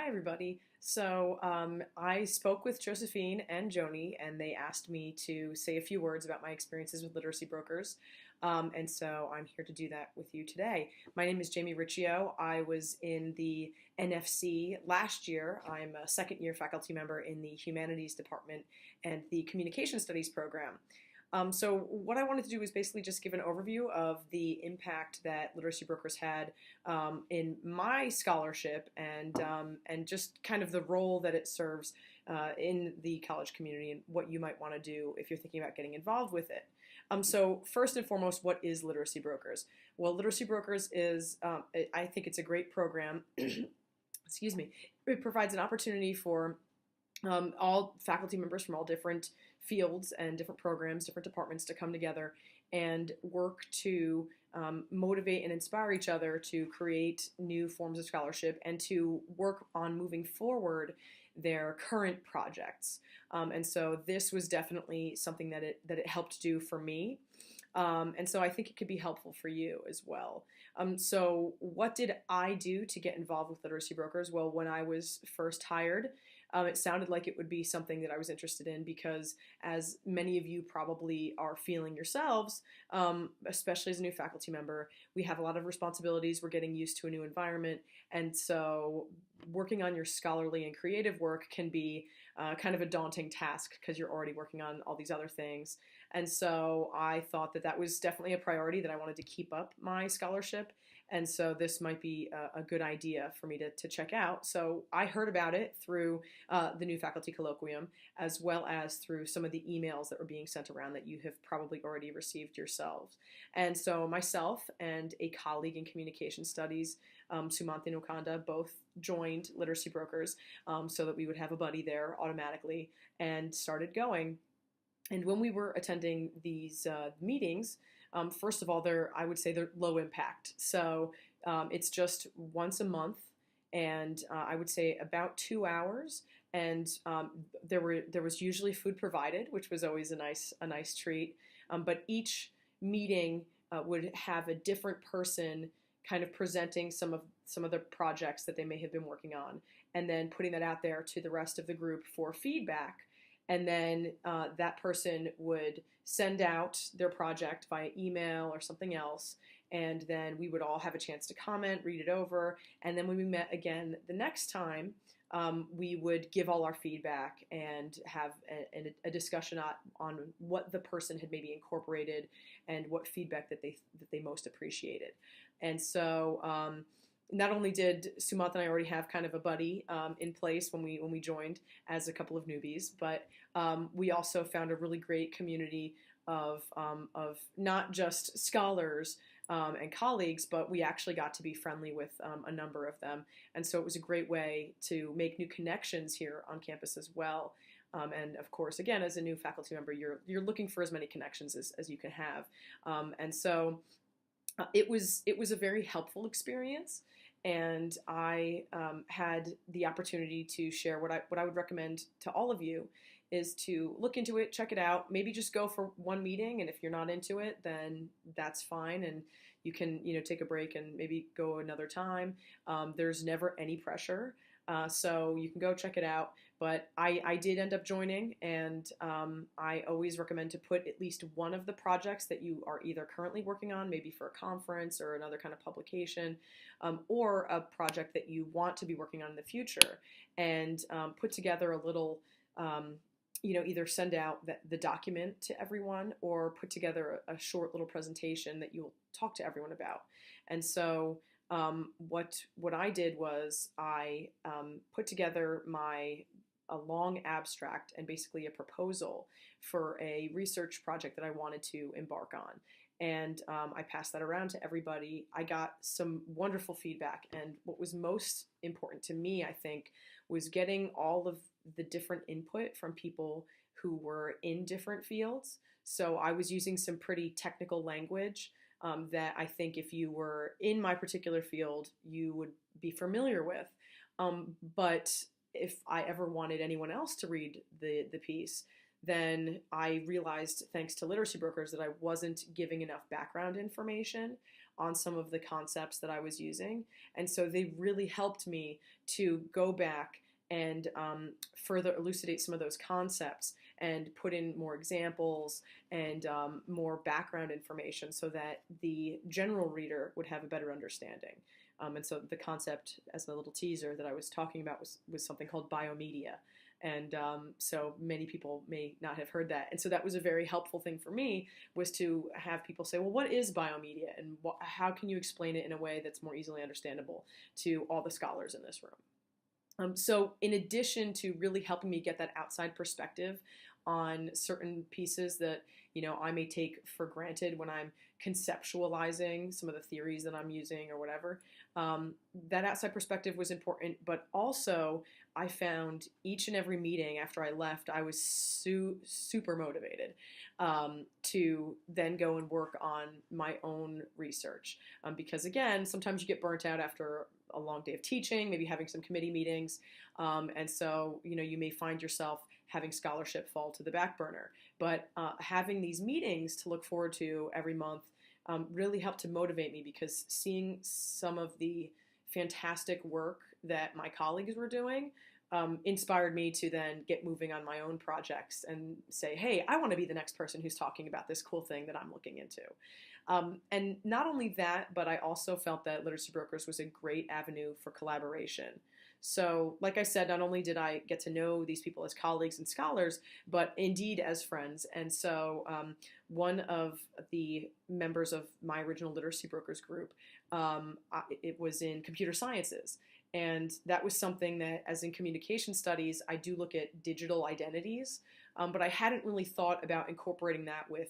everybody. I spoke with Josephine and Joni, and they asked me to say a few words about my experiences with literacy brokers. And so I'm here to do that with you today. My name is Jaime Riccio. I was in the NFC last year. I'm a second year faculty member in the Humanities Department and the Communication Studies program. So what I wanted to do was basically just give an overview of the impact that literacy brokers had in my scholarship and just kind of the role that it serves in the college community and what you might want to do if you're thinking about getting involved with it. So first and foremost, what is Literacy Brokers? Well, Literacy Brokers is, I think it's a great program. Excuse me. It provides an opportunity for all faculty members from all different fields and different programs, different departments to come together and work to motivate and inspire each other to create new forms of scholarship and to work on moving forward their current projects. And so this was definitely something that it helped do for me. And so I think it could be helpful for you as well. So what did I do to get involved with Literacy Brokers? Well, when I was first hired, it sounded like it would be something that I was interested in because, as many of you probably are feeling yourselves, especially as a new faculty member, we have a lot of responsibilities. We're getting used to a new environment. And so working on your scholarly and creative work can be kind of a daunting task because you're already working on all these other things. And so I thought that that was definitely a priority, that I wanted to keep up my scholarship. And so this might be a good idea for me to check out. So I heard about it through the new faculty colloquium, as well as through some of the emails that were being sent around that you have probably already received yourselves. And so myself and a colleague in communication studies, Sumanthe Nokanda, both joined Literacy Brokers so that we would have a buddy there automatically and started going. And when we were attending these meetings, first of all, I would say they're low impact. So it's just once a month, and I would say about 2 hours. And there was usually food provided, which was always a nice treat. But each meeting would have a different person kind of presenting some of the projects that they may have been working on, and then putting that out there to the rest of the group for feedback. And then that person would send out their project via email or something else. And then we would all have a chance to comment, read it over. And then when we met again the next time, we would give all our feedback and have a discussion on what the person had maybe incorporated and what feedback that they most appreciated. And so not only did Sumanthe and I already have kind of a buddy in place when we joined as a couple of newbies, but we also found a really great community of not just scholars and colleagues, but we actually got to be friendly with a number of them. And so it was a great way to make new connections here on campus as well. And of course, again, as a new faculty member, you're looking for as many connections as you can have. And so it was a very helpful experience. And I had the opportunity to share what I would recommend to all of you is to look into it, check it out, maybe just go for one meeting, and if you're not into it, then that's fine, and you can take a break and maybe go another time. There's never any pressure, so you can go check it out. But I did end up joining, and I always recommend to put at least one of the projects that you are either currently working on, maybe for a conference or another kind of publication, or a project that you want to be working on in the future, and put together a little, either send out the document to everyone or put together a short little presentation that you'll talk to everyone about. And so what I did was I put together a long abstract and basically a proposal for a research project that I wanted to embark on. And I passed that around to everybody. I got some wonderful feedback. And what was most important to me, I think, was getting all of the different input from people who were in different fields. So I was using some pretty technical language that I think if you were in my particular field, you would be familiar with. But if I ever wanted anyone else to read the piece, then I realized, thanks to Literacy Brokers, that I wasn't giving enough background information on some of the concepts that I was using. And so they really helped me to go back and further elucidate some of those concepts and put in more examples and more background information so that the general reader would have a better understanding. And so the concept, as a little teaser that I was talking about, was something called biomedia. And so many people may not have heard that. And so that was a very helpful thing for me, was to have people say, well, what is biomedia? And how can you explain it in a way that's more easily understandable to all the scholars in this room? So in addition to really helping me get that outside perspective on certain pieces that, you know, I may take for granted when I'm conceptualizing some of the theories that I'm using or whatever, that outside perspective was important. But also, I found each and every meeting after I left, I was super motivated to then go and work on my own research. Because again, sometimes you get burnt out after a long day of teaching, maybe having some committee meetings. And so, you know, you may find yourself having scholarship fall to the back burner. But having these meetings to look forward to every month really helped to motivate me, because seeing some of the fantastic work that my colleagues were doing inspired me to then get moving on my own projects and say, hey, I want to be the next person who's talking about this cool thing that I'm looking into. And not only that, but I also felt that Literacy Brokers was a great avenue for collaboration. So, like I said, not only did I get to know these people as colleagues and scholars, but indeed as friends. And so one of the members of my original Literacy Brokers group, it was in computer sciences. And that was something that, as in communication studies, I do look at digital identities, but I hadn't really thought about incorporating that with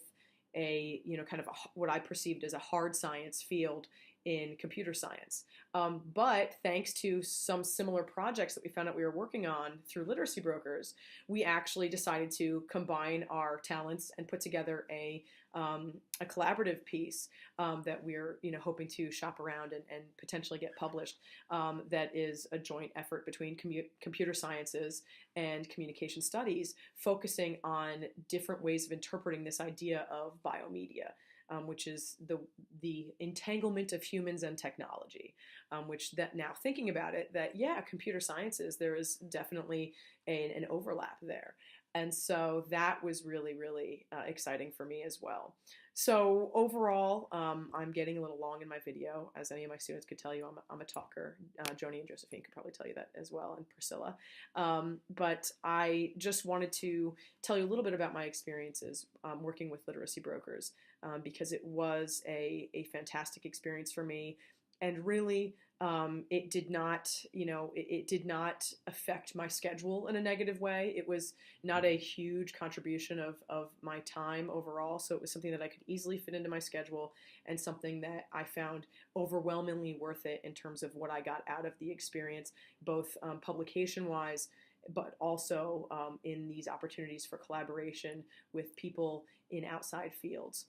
a, you know, kind of what I perceived as a hard science field in computer science. But thanks to some similar projects that we found out we were working on through Literacy Brokers, we actually decided to combine our talents and put together a collaborative piece that we're, you know, hoping to shop around and potentially get published. That is a joint effort between computer sciences and communication studies, focusing on different ways of interpreting this idea of biomedia. Which is the entanglement of humans and technology, which that now thinking about it, that yeah, computer sciences, there is definitely an overlap there. And so that was really, really exciting for me as well. So overall, I'm getting a little long in my video, as any of my students could tell you. I'm a talker. Joni and Josephine could probably tell you that as well, and Priscilla. But I just wanted to tell you a little bit about my experiences working with Literacy Brokers, because it was a fantastic experience for me. And really, it did not, you know, it did not affect my schedule in a negative way. It was not a huge contribution of my time overall, so it was something that I could easily fit into my schedule, and something that I found overwhelmingly worth it in terms of what I got out of the experience, both publication-wise, but also in these opportunities for collaboration with people in outside fields.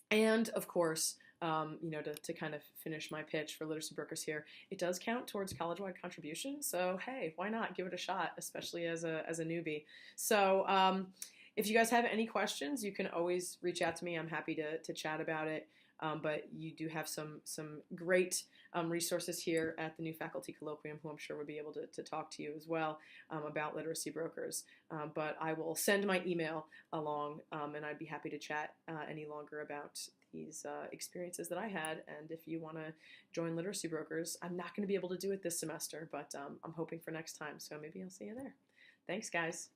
And of course, you know, to kind of finish my pitch for Literacy Brokers here, it does count towards college-wide contribution. So hey, why not give it a shot, especially as a newbie. So if you guys have any questions, you can always reach out to me. I'm happy to chat about it. But you do have some great resources here at the new faculty colloquium, who I'm sure would be able to talk to you as well about Literacy Brokers. But I will send my email along, and I'd be happy to chat any longer about these experiences that I had. And if you want to join Literacy Brokers, I'm not going to be able to do it this semester, but I'm hoping for next time. So maybe I'll see you there. Thanks, guys.